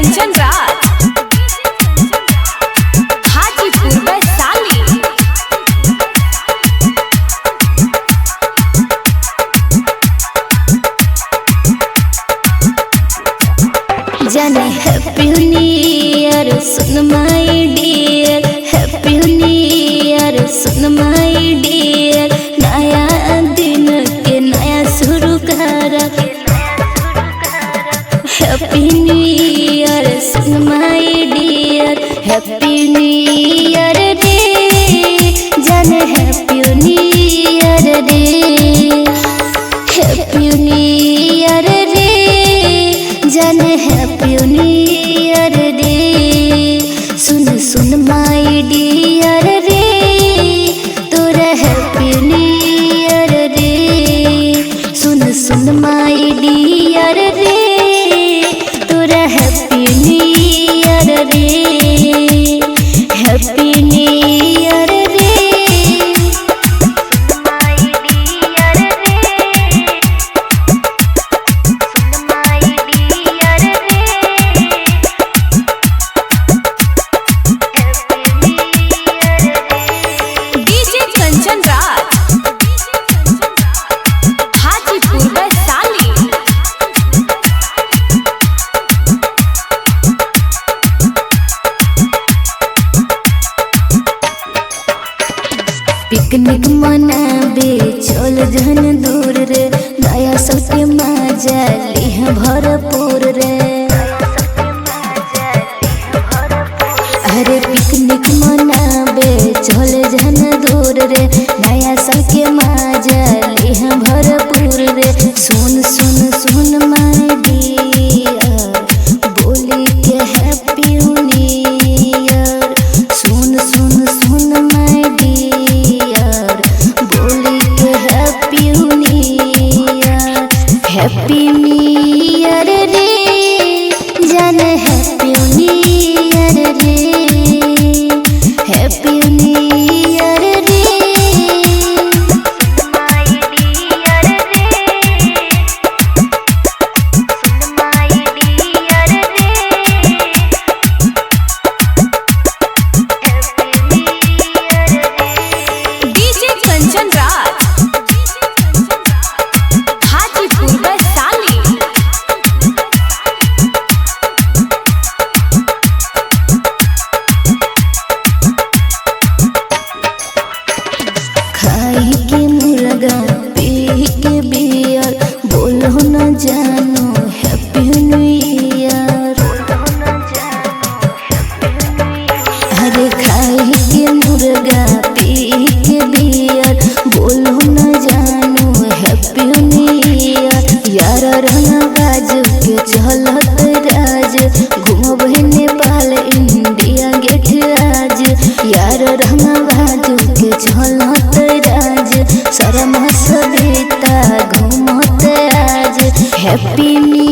कंचन राज हाजीपुर वैशाली। जाने happy new year सुन माय Deere, happy new year सुन माय डियर। नया दिन के नया शुरू कर, हैप्पी न्यू ईयर सुन माय डियर, हैप्पी न्यू ईयर रे जाने हैप्पी न्यू ईयर रे, हैप्पी न्यू ईयर रे जाने हैप्पी न्यू ईयर रे। सुन सुन माय डियर रे तोरा हैप्पी न्यू ईयर रे। सुन सुन माय डियर रे तोरा हैप्पी न्यू ईयर रे, हैप्पी न्यू ईयर रे। डीजे कंचन राज हाजीपुर वैशाली। पिकनिक मनाबे चल जहन दूर रे, नया साल के मजा लिह भरपूर रे। अरे पिकनिक मनाबे चल जहन दूर रे, नया साल के मजा लिह भरपूर रे। सुन सुन सुन माय डियर बोली के हैप्पी न्यू ईयर। सुन सुन सुन माय डियर बोली के happy new year, happy new year रे जाने हैप्पी न्यू ईयर रे, हैप्पी न्यू ईयर रे। डीजे कंचन राज हाजीपुर वैशाली। खाई के मुर्गा पी के बियर बोलो न जानो हैप्पी न्यू ईयर। अरे खाई के मुर्गा पी के बियर बोलो न जानो हैप्पी न्यू ईयर। यार रहना बाजू के चलत राज घूमब नेपाल इंडिया गेट आज। यार रहना बाजू के चलत राज शर्मा सविता घूमत आज, हैप्पी न्यू